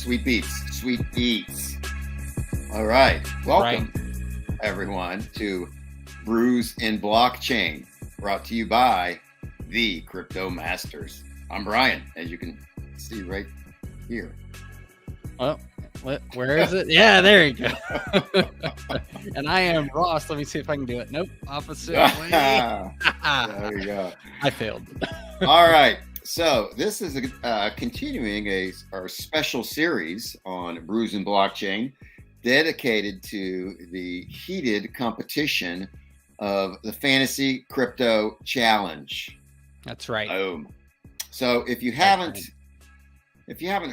Sweet beats, sweet beats. All right. Welcome, everyone, to Brews and Blockchain, brought to you by the Crypto Masters. I'm Brian, as you can see right here. Oh, where is it? Yeah, there you go. And I am Ross. Let me see if I can do it. Nope, opposite way. There you go. I failed. All right. So this is continuing our special series on Brews and Blockchain, dedicated to the heated competition of the Fantasy Crypto Challenge. That's right. Boom. So if you haven't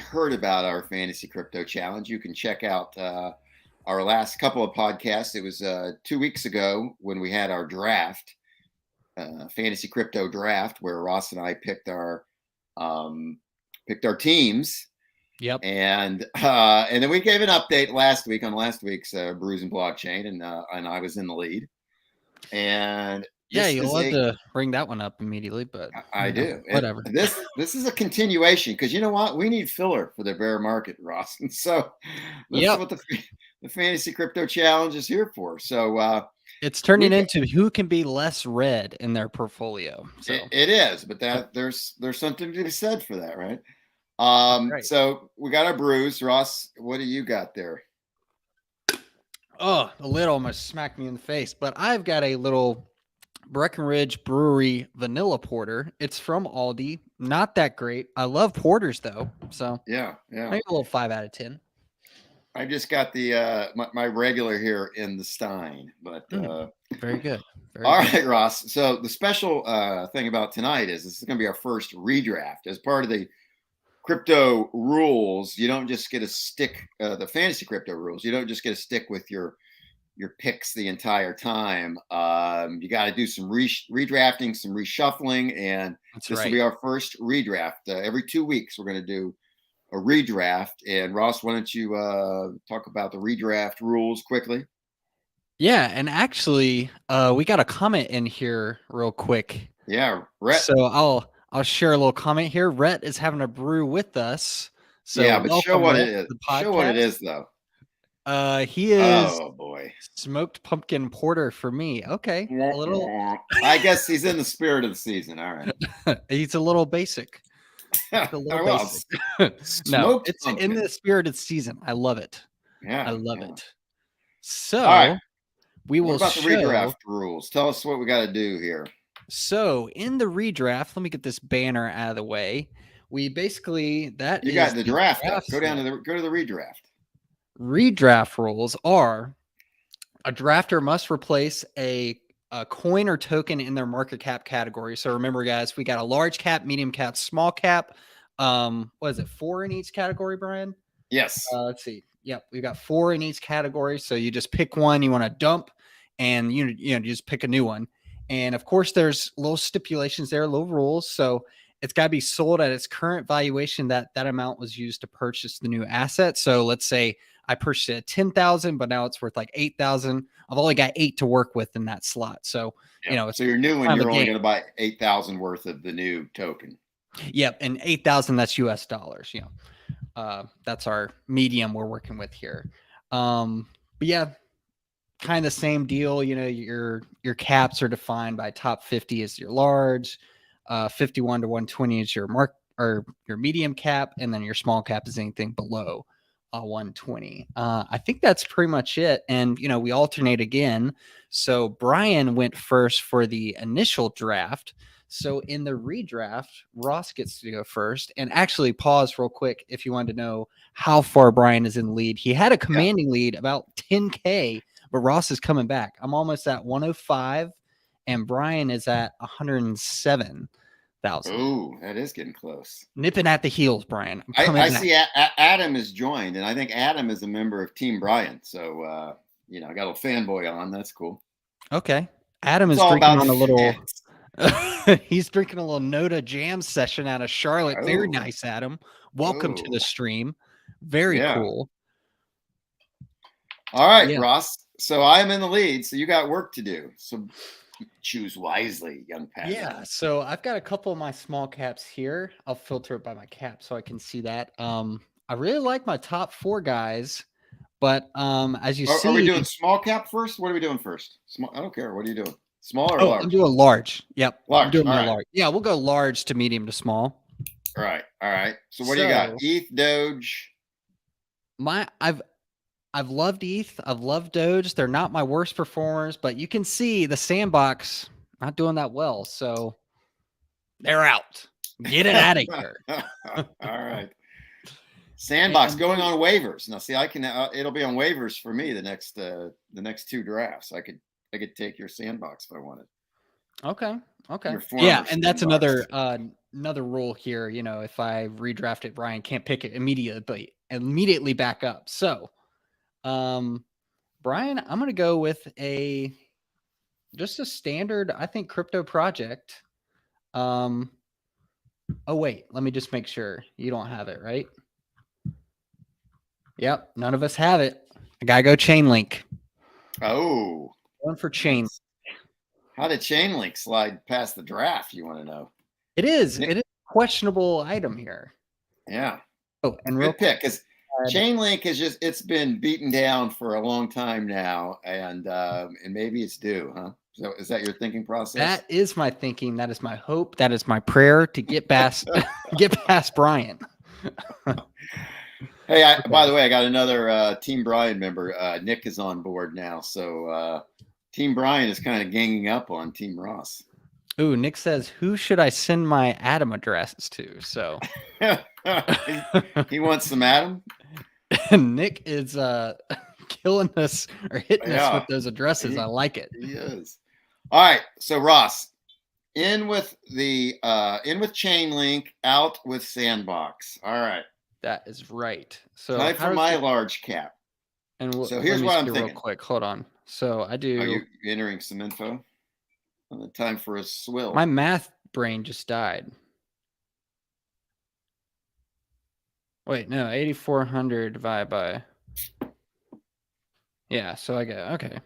heard about our Fantasy Crypto Challenge, you can check out our last couple of podcasts. It was 2 weeks ago when we had our draft, Fantasy Crypto Draft, where Ross and I picked our teams. Yep. And then we gave an update last week on last week's Brews and Blockchain, and I was in the lead. And yeah, you'll love to bring that one up immediately, but I do. Whatever. This is a continuation, because you know what? We need filler for the bear market, Ross. And so this is what the Fantasy Crypto Challenge is here for. So it's turning into who can be less red in their portfolio. So it is, but there's something to be said for that, right? Right. So we got our brews. Ross, what do you got there? Oh, the lid almost smacked me in the face, but I've got a little Breckenridge Brewery vanilla porter. It's from Aldi. Not that great. I love porters though. So yeah. Maybe a little 5 out of 10. I just got the my regular here in the Stein, but very good. All right, Ross. So the special thing about tonight is this is going to be our first redraft. As part of the crypto rules, you don't just get to stick the fantasy crypto rules. You don't just get to stick with your picks the entire time. You got to do some redrafting, some reshuffling, and this will be our first redraft. Every 2 weeks, we're going to do a redraft. And Ross, why don't you talk about the redraft rules quickly? Yeah, and actually, we got a comment in here real quick. Yeah, Rhett. So I'll share a little comment here. Rhett is having a brew with us. So yeah, but show what it is. Show what it is, though. He is. Oh boy, smoked pumpkin porter for me. Okay, a little. I guess he's in the spirit of the season. All right, he's a little basic. A little basic. No, it's pumpkin. In the spirit of the season. I love it. Yeah, I love it. So all right. We will. What about the redraft rules? Tell us what we got to do here. So in the redraft, let me get this banner out of the way. We basically you got the draft up. Go to the redraft. Redraft rules are: a drafter must replace a coin or token in their market cap category. So remember, guys, we got a large cap, medium cap, small cap. What is it? 4 in each category, Brian? Yes. Let's see. Yep, we got 4 in each category. So you just pick one you want to dump, and you just pick a new one. And of course, there's little stipulations there, little rules. So it's got to be sold at its current valuation. That amount was used to purchase the new asset. So let's say I purchased it at 10,000, but now it's worth like 8,000. I've only got 8 to work with in that slot. So so you're new and you're only going to buy 8,000 worth of the new token. Yep, and 8,000 that's US dollars. That's our medium we're working with here. But yeah, kind of the same deal. Your caps are defined by top 50 is your large, 51 to 120 is your or your medium cap, and then your small cap is anything below 120. I think that's pretty much it. And we alternate again. So Brian went first for the initial draft. So in the redraft, Ross gets to go first. And actually, pause real quick if you wanted to know how far Brian is in the lead. He had a commanding lead about 10K, but Ross is coming back. I'm almost at 105, and Brian is at 107,000. Oh, that is getting close. Nipping at the heels, Brian. I see Adam is joined, and I think Adam is a member of Team Brian. So, I got a fanboy on. That's cool. Okay. Adam is drinking on a little... He's drinking a little Noda jam session out of Charlotte. Oh. Very nice, Adam. Welcome to the stream. Very cool. All right, Ross. So I'm in the lead. So you got work to do. So choose wisely, young Pat. Yeah. So I've got a couple of my small caps here. I'll filter it by my cap so I can see that. I really like my top 4 guys, but as you Are we see, doing small cap first? What are we doing first? Small. I don't care. What are you doing? Small or oh, I'm large? doing large. Yep, I'm Large. doing All my right. large. Yeah, we'll go large to medium to small. All right. All right. So what do you got? So ETH, Doge. my I've loved ETH. I've loved Doge. They're not my worst performers, but you can see the sandbox not doing that well. So they're out. Get it out of here. All right. Sandbox And going on waivers. Now, see, I can. It'll be on waivers for me the next 2 drafts. I could take your Sandbox if I wanted. okay. Your Yeah, former and that's Sandbox. another rule here. You know, if I redraft it, Brian can't pick it immediately back up. So, Brian, I'm gonna go with just a standard, I think, crypto project. Um, oh wait, let me just make sure you don't have it, right? Yep, none of us have it. I gotta go Chainlink. Oh, One for Chain. nice. How did Chainlink slide past the draft? You want to know? It is a questionable item here. Yeah. Oh, and real Good pick, because quick, Chainlink it's been beaten down for a long time now, and maybe it's due, huh? So is that your thinking process? that is my thinking. That is my hope. That is my prayer to get past get past Brian. Hey, by the way, I got another Team Brian member. Nick is on board now, so Team Brian is kind of ganging up on Team Ross. Ooh, Nick says, "Who should I send my Atom addresses to?" So he wants some Adam. Nick is killing us or hitting us with those addresses. I like it. He is. All right, so Ross, in with Chainlink, out with Sandbox. All right. That is right. So Time for my large cap. and So here's what I'm thinking. Real quick, hold on. So I do. Are you entering some info? Time for a swill. My math brain just died. Wait, no, 8,400 divided by. Yeah, so I get okay.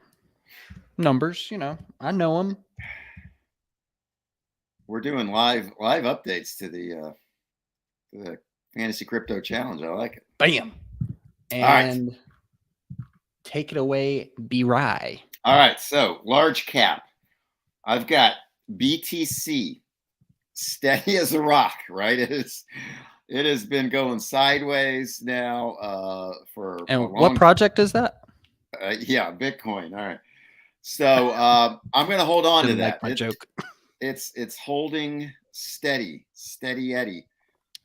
Numbers, I know them. We're doing live updates to the Fantasy Crypto Challenge. I like it. Bam. And take it away, B-Rye. All right, so large cap. I've got BTC steady as a rock, right? It has been going sideways now for and what project is that? Yeah, Bitcoin. All right. So I'm going to hold on to that. Like my joke. It's holding steady Eddie.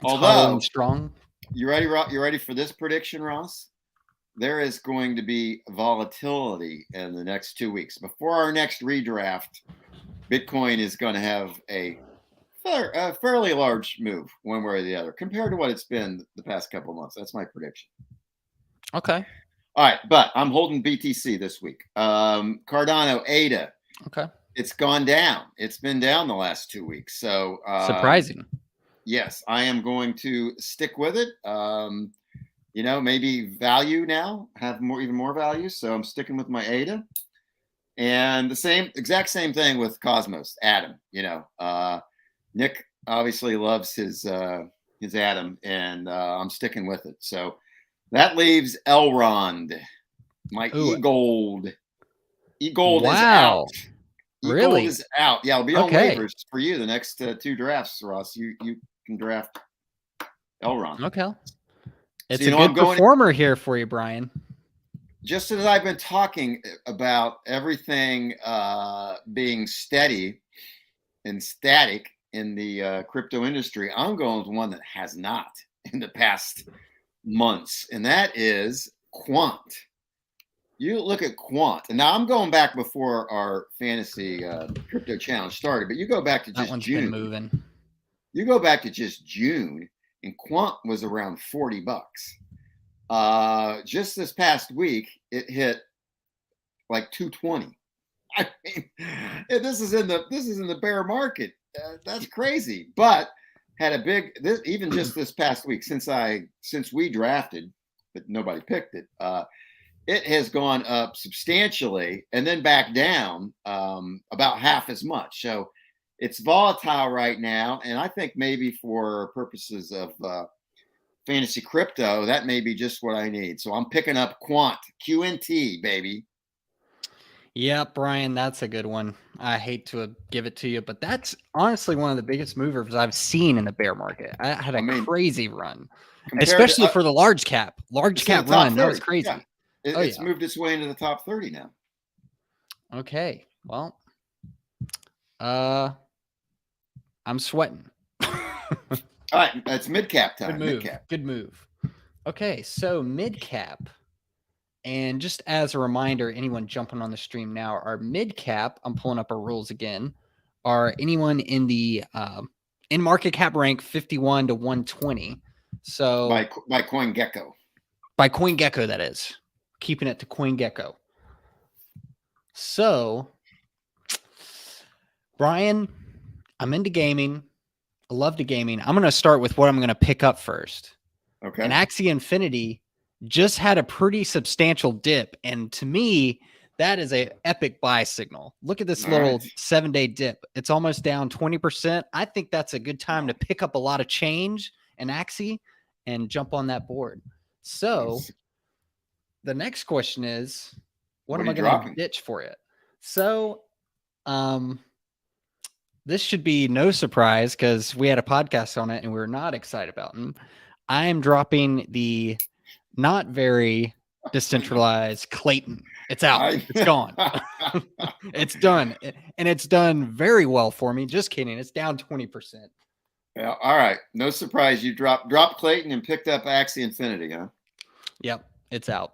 Although strong. You ready? You ready for this prediction, Ross? There is going to be volatility in the next 2 weeks. Before our next redraft, Bitcoin is going to have a fairly large move one way or the other compared to what it's been the past couple of months. That's my prediction. Okay. All right, but I'm holding BTC this week. Cardano, ADA. Okay. It's gone down. It's been down the last 2 weeks. So surprising. Yes, I am going to stick with it. Maybe value now, have even more value. So I'm sticking with my ADA. And the exact same thing with Cosmos, Atom. Nick obviously loves his Atom, and I'm sticking with it. So that leaves Elrond, my E-Gold. E-Gold is out. Really? E-Gold is out. Yeah, it'll be on waivers for you the next 2 drafts, Ross. You can draft Elrond. Okay. It's a good performer here for you, Brian. Just as I've been talking about everything being steady and static in the crypto industry, I'm going with one that has not in the past months, and that is Quant. You look at Quant, and now I'm going back before our fantasy crypto challenge started, but you go back to just June. Been moving. You go back to just June, and Quant was around $40. Just this past week, it hit like 220. I mean, this is in the bear market. That's crazy. But had a big even just this past week since we drafted, but nobody picked it. It has gone up substantially and then back down about half as much. So it's volatile right now, and I think maybe for purposes of fantasy crypto, that may be just what I need. So I'm picking up Quant, QNT, baby. Yeah, Brian, that's a good one. I hate to give it to you, but that's honestly one of the biggest movers I've seen in the bear market. I had I a mean, crazy run, compared to especially for the large cap. Large it's in the cap top run. That was 30. Yeah. crazy. Oh, It's yeah. moved its way into the top 30 now. Okay. Well, uh, I'm sweating. All right, it's mid cap time. Good move. Mid cap. Good move. Okay, so mid cap. And just as a reminder, anyone jumping on the stream now, our mid cap, I'm pulling up our rules again, are anyone in the in market cap rank 51 to 120. So by CoinGecko. By CoinGecko, that is. Keeping it to CoinGecko. So, Brian, I'm into gaming. I love the gaming. I'm going to start with what I'm going to pick up first. Okay. And Axie Infinity just had a pretty substantial dip. And to me, that is a epic buy signal. Look at this little 7-day dip. It's almost down 20%. I think that's a good time to pick up a lot of change in Axie and jump on that board. So the next question is, what am I going to ditch for it? So, this should be no surprise because we had a podcast on it and we were not excited about it. I am dropping the not very decentralized Clayton. It's out. It's gone. It's done. And it's done very well for me. Just kidding. It's down 20%. Yeah. All right. No surprise. You dropped Clayton and picked up Axie Infinity, huh? Yep. It's out.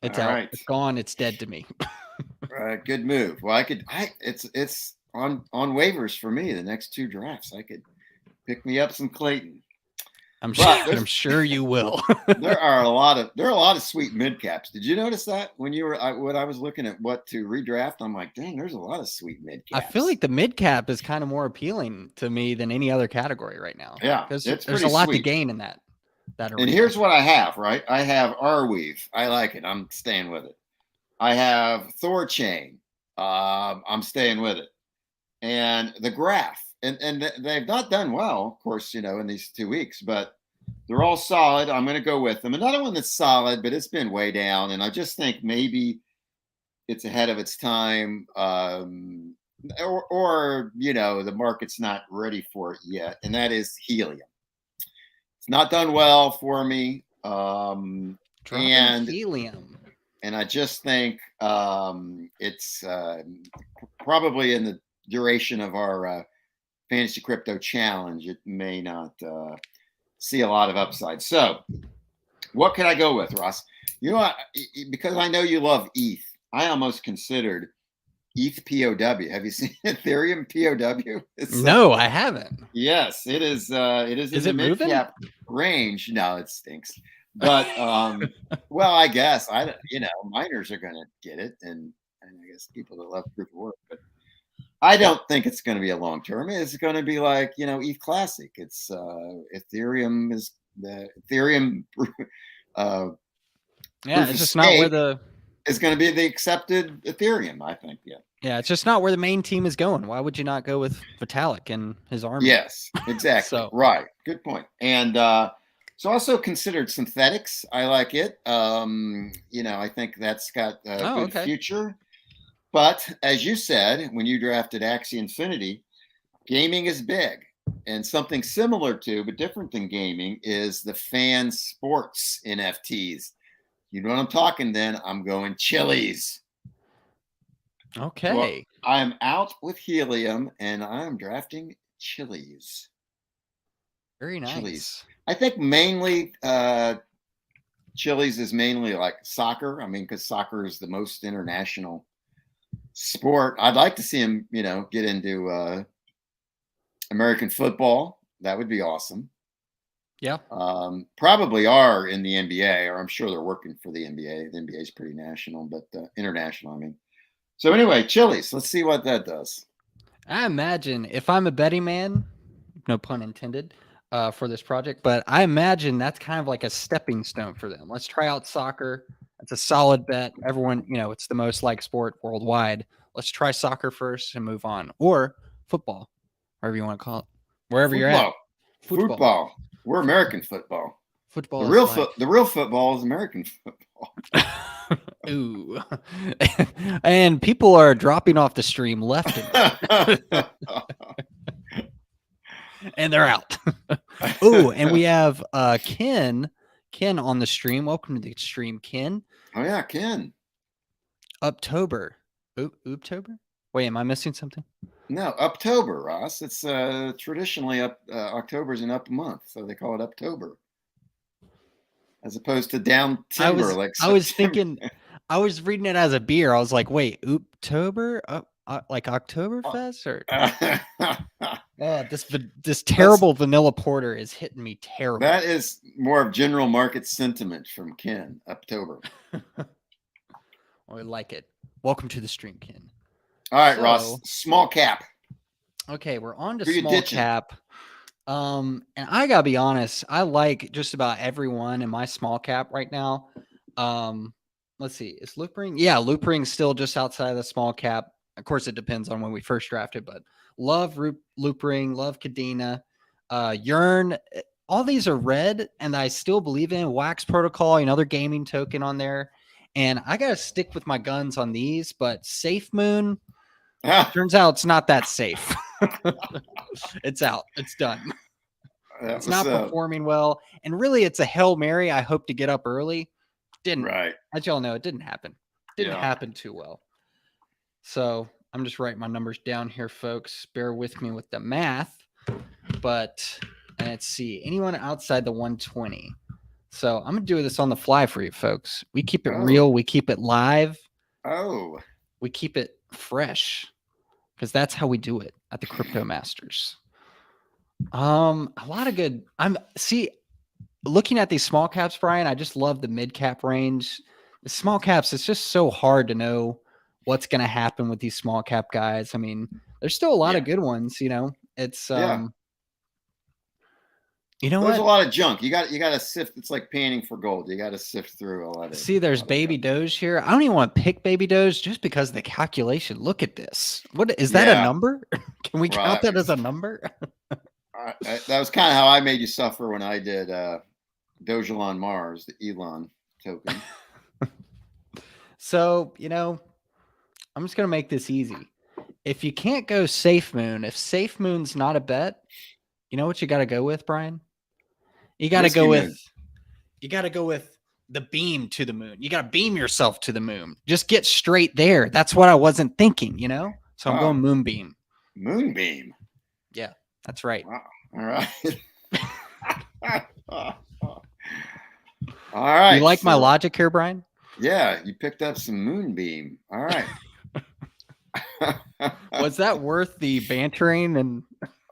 It's all out. Right. It's gone. It's dead to me. Good move. Well, it's on waivers for me. The next 2 drafts, I could pick me up some Clayton. I'm sure you will. there are a lot of sweet mid caps. Did you notice that when you were when I was looking at what to redraft? I'm like, dang, there's a lot of sweet mid caps. I feel like the mid cap is kind of more appealing to me than any other category right now. Yeah, because there's a lot to gain in that. And here's what I have. Right, I have Arweave. I like it. I'm staying with it. I have Thorchain. I'm staying with it. And the Graph. And they've not done well, of course, in these 2 weeks, but they're all solid. I'm going to go with them. Another one that's solid, but it's been way down. And I just think maybe it's ahead of its time. Or the market's not ready for it yet. And that is Helium. It's not done well for me. And Helium. And I just think it's probably in the duration of our Fantasy Crypto Challenge, it may not see a lot of upside. So what can I go with, Ross? Because I know you love ETH, I almost considered ETH POW. Have you seen Ethereum POW? No, I haven't. Yes, it is. It is in the mid-cap range. No, it stinks. But well, I guess miners are going to get it, and I guess people that love proof of work. But I don't think it's going to be a long term. It's going to be like ETH Classic. It's Ethereum is the Ethereum. It's just not where the is going to be the accepted Ethereum. I think. Yeah, it's just not where the main team is going. Why would you not go with Vitalik and his army? Yes, exactly. Right. Good point. And so also considered synthetics. I like it. I think that's got a good future. But as you said, when you drafted Axie Infinity, gaming is big. And something similar to, but different than gaming, is the fan sports NFTs. You know what I'm talking then? I'm going Chili's. Okay. So I'm out with Helium and I'm drafting Chili's. Very nice. Chili's. I think mainly Chili's is mainly like soccer. I mean, because soccer is the most international sport. I'd like to see him, get into American football. That would be awesome. Yeah. Probably are in the NBA, or I'm sure they're working for the NBA. The NBA is pretty national, but international, I mean. So anyway, Chili's. Let's see what that does. I imagine if I'm a betting man, no pun intended, for this project, but I imagine that's kind of like a stepping stone for them. Let's try out soccer. It's a solid bet. Everyone, it's the most liked sport worldwide. Let's try soccer first and move on. Or football, whatever you want to call it. Wherever you're at. Football. We're American football. Football is life. The real football is American football. Ooh. And people are dropping off the stream left and right. And they're out. Oh, and we have Ken on the stream. Welcome to the stream, Ken. Oh yeah, Ken. October. Ooptober? Wait, am I missing something? No, October, Ross. It's traditionally October's an up month, so they call it October. As opposed to down timber I was thinking, I was reading it as a beer. I was like, wait, Ooptober? Like Oktoberfest? Or this terrible vanilla porter is hitting me terrible. That is more of general market sentiment from Ken. October. I like it. Welcome to the stream, Ken. All right, Ross. Small cap. Okay, we're on to small cap. And I gotta be honest, I like just about everyone in my small cap right now. Let's see, is Loopring? Yeah, Loopring's still just outside of the small cap. Of course, it depends on when we first drafted, but love Loopring, love Kadena, Yearn. All these are red, and I still believe in Wax Protocol, another gaming token on there. And I gotta stick with my guns on these, but Safe Moon. Turns out it's not that safe. It's out. It's done. It's not performing well. And really, it's a Hail Mary. I hope to get up early. Didn't. Right. As y'all know, it didn't happen. Didn't happen too well. So I'm just writing my numbers down here, folks. Bear with me with the math. But let's see. Anyone outside the 120? So I'm going to do this on the fly for you, folks. We keep it real. We keep it live. We keep it fresh, because that's how we do it at the Crypto Masters. A lot of good. Looking at these small caps, Brian, I just love the mid cap range. The small caps, it's just so hard to know what's going to happen with these small cap guys. I mean, there's still a lot of good ones, It's there's a lot of junk. You got to sift. It's like panning for gold. You got to sift through a lot of. See, there's Baby Doge here. I don't even want to pick Baby Doge just because of the calculation. Look at this. What is that a number? Can we count that as a number? That was kind of how I made you suffer when I did Dogelon Mars, the Elon token. So, I'm just going to make this easy. If you can't go Safe Moon, if Safe Moon's not a bet, you know what you got to go with, Brian? You got to go with the beam to the moon. You got to beam yourself to the moon. Just get straight there. That's what I wasn't thinking, So I'm going Moonbeam. Moonbeam. Yeah, that's right. Wow. All right. All right. You like my logic here, Brian? Yeah, you picked up some Moonbeam. All right. Was that worth the bantering and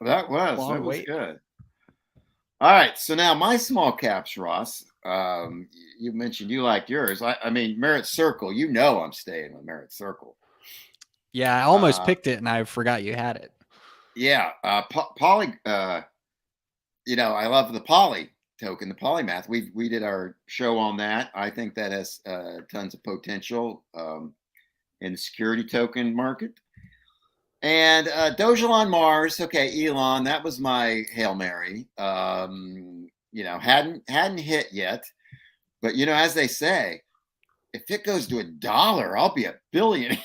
that was good. All right, so now my small caps, Ross. You mentioned you liked yours. I mean, Merit Circle. I'm staying with Merit Circle. Yeah, I almost picked it, and I forgot you had it. Yeah, Poly. I love the Poly token, the Polymath. We did our show on that. I think that has tons of potential in the security token market. And Dogelon Mars, okay, Elon, that was my Hail Mary. Hadn't hit yet, but as they say, if it goes to $1, I'll be a billionaire.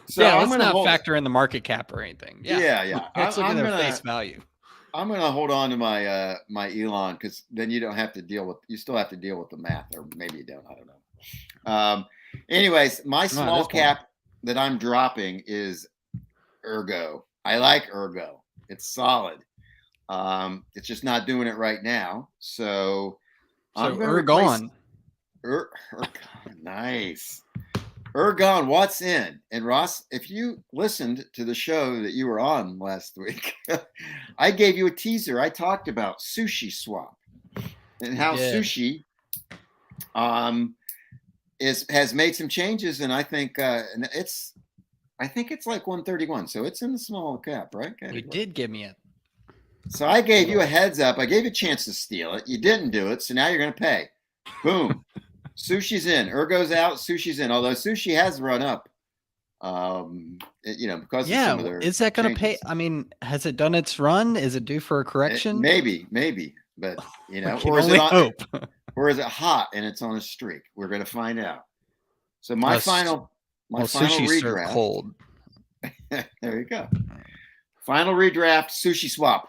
So yeah, let's not factor in the market cap or anything. Yeah. Let's look at their face value. I'm gonna hold on to my my Elon, because then you still have to deal with the math, or maybe you don't. I don't know. Anyways, my small cap that I'm dropping is Ergo. I like Ergo. It's solid. It's just not doing it right now. So I'm going to Ergon. Nice. Ergon, what's in? And Ross, if you listened to the show that you were on last week, I gave you a teaser. I talked about Sushi Swap and how Sushi has made some changes, and I think it's like 131, so it's in the small cap, right? You did give me it. So I gave you a heads up. I gave you a chance to steal it. You didn't do it, so now you're going to pay. Boom. Sushi's in. Ergo's out. Sushi's in. Although Sushi has run up Because of some Yeah, of their is that going to pay? changes. I mean, has it done its run? Is it due for a correction? Maybe, but We can or is it only on, hope. or is it hot and it's on a streak? We're going to find out. So Uh, my s- final, my well, final sushi's served redraft. cold. There you go. Final redraft, sushi swap.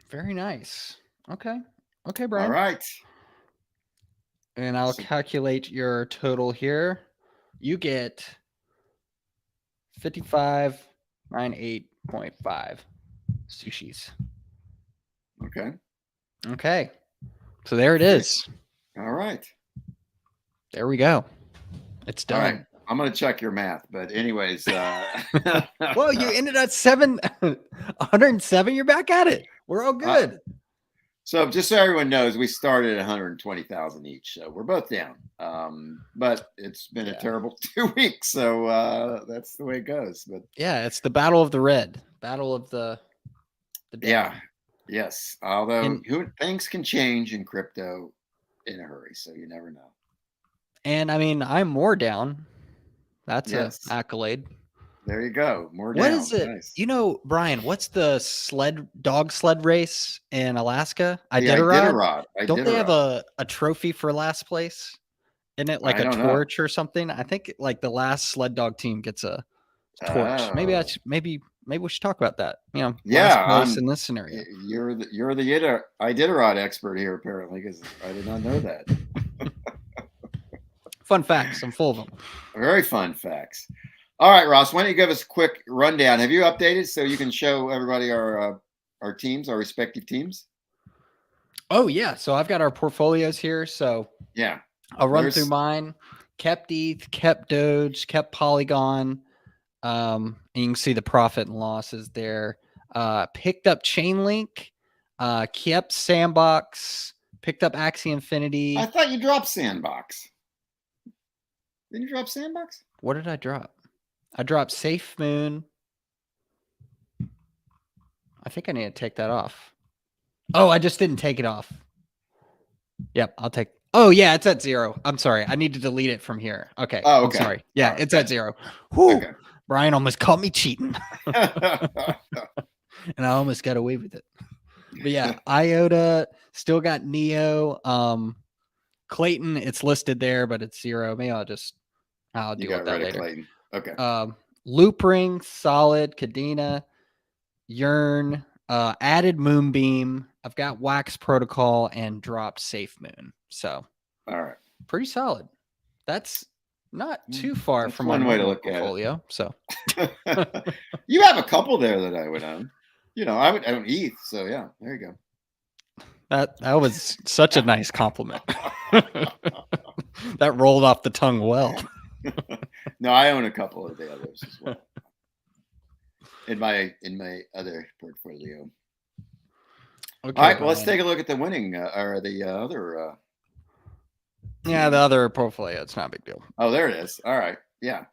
Very nice. Okay. Okay, All Brian. right. And I'll So, calculate your total here. You get 5598.5 sushis. okay. Okay. So there it is. All right. There we go. It's All right. done. I'm going to check your math, but anyways, Well, you ended at 107. You're back at it. We're all good. So just so everyone knows, we started at 120,000 each, so we're both down. But it's been a terrible 2 weeks, so that's the way it goes. But yeah, it's the battle of the red, battle of the down. Yeah, yes. Although things can change in crypto in a hurry, so you never know. And I mean, I'm more down. That's an accolade. There you go. More what down. What is it? Nice. Brian, what's the dog sled race in Alaska? Iditarod. Don't they have a trophy for last place? Isn't it like a torch or something? I think like the last sled dog team gets a torch. Oh. Maybe we should talk about that. Yeah, last place in this scenario. You're the Iditarod expert here, apparently, because I did not know that. Fun facts. I'm full of them. Very fun facts. All right, Ross, why don't you give us a quick rundown? Have you updated so you can show everybody our teams, our respective teams? Oh, yeah. So I've got our portfolios here. So yeah, I'll run through mine. Kept ETH, kept Doge, kept Polygon. And you can see the profit and losses there. Picked up Chainlink, kept Sandbox, picked up Axie Infinity. I thought you dropped Sandbox. Didn't you drop Sandbox? What did I drop? I dropped Safe Moon. I think I need to take that off. Oh, I just didn't take it off. Yep, I'll take. Oh, yeah, it's at 0. I'm sorry. I need to delete it from here. Okay. Oh, okay. I'm sorry. Yeah, right, it's at 0. Whew. Okay. Brian almost caught me cheating. And I almost got away with it. But yeah, IOTA, still got Neo. Clayton, it's listed there, but it's 0. Maybe I'll deal with that later. Clayton. Okay. Loopring, Solid, Cadena, Yearn, added Moonbeam. I've got Wax Protocol and dropped Safe Moon. So, all right, pretty solid. That's not too far from one my way to look portfolio. At it. So, you have a couple there that I would own. I would own ETH. So yeah, there you go. That was such a nice compliment. That rolled off the tongue well. No, I own a couple of the others as well. In my other portfolio. Okay, all right, well, let's take a look at the winning or the other. Yeah, the other portfolio. It's not a big deal. Oh, there it is. All right, yeah.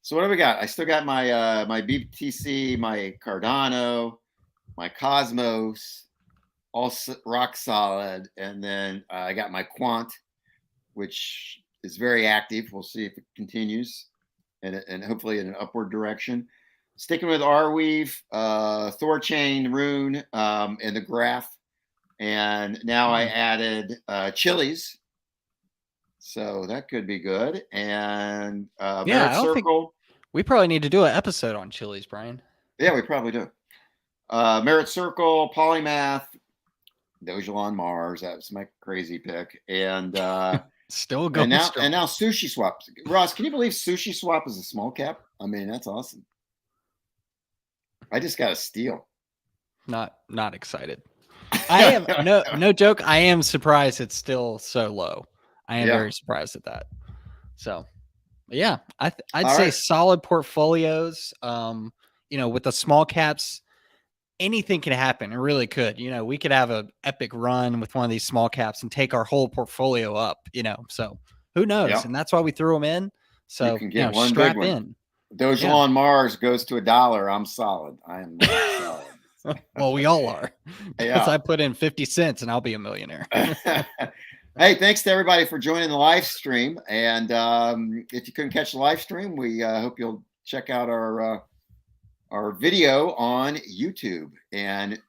So what do we got? I still got my my BTC, my Cardano, my Cosmos, all rock solid, and then I got my Quant, which is very active. We'll see if it continues, and hopefully in an upward direction. Sticking with Arweave, Thorchain, Rune, and the Graph, and now I added Chili's, so that could be good. And Merit Circle. We probably need to do an episode on Chili's, Brian. Yeah, we probably do. Merit Circle, Polymath, Dogelon Mars. That was my crazy pick, and still going strong. And now Sushi Swap. Ross, can you believe Sushi Swap is a small cap? I mean, that's awesome. I just got a steal. Not excited. I am no joke. I am surprised it's still so low. I am very surprised at that. So, yeah, I'd say solid portfolios. With the small caps, anything can happen. It really could. We could have an epic run with one of these small caps and take our whole portfolio up. So who knows? Yep. And that's why we threw them in. So you can get one strap big one. in. Dogelon Mars goes to $1. I'm solid. I am solid. Well, we all are. Because I put in 50 cents and I'll be a millionaire. Hey, thanks to everybody for joining the live stream. And if you couldn't catch the live stream, we hope you'll check out our video on YouTube. And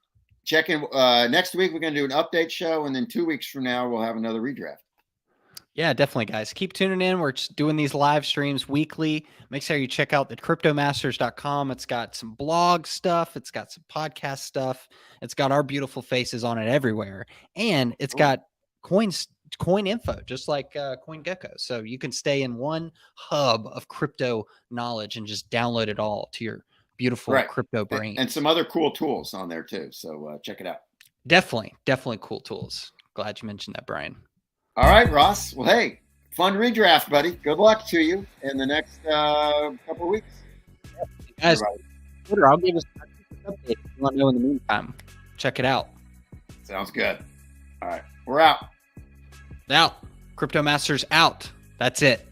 check in next week. We're going to do an update show, and then 2 weeks from now we'll have another redraft. Yeah, definitely, guys. Keep tuning in. We're just doing these live streams weekly. Make sure you check out the cryptomasters.com. It's got some blog stuff. It's got some podcast stuff. It's got our beautiful faces on it everywhere. And it's got coin info, just like CoinGecko. So you can stay in one hub of crypto knowledge and just download it all to your beautiful crypto brain. And some other cool tools on there too. So check it out. Definitely cool tools. Glad you mentioned that, Brian. All right, Ross. Well, hey, fun redraft, buddy. Good luck to you in the next couple of weeks. Guys, Twitter, I'll give us an update if you want to know in the meantime. Check it out. Sounds good. All right, we're out. Out. Crypto Masters out. That's it.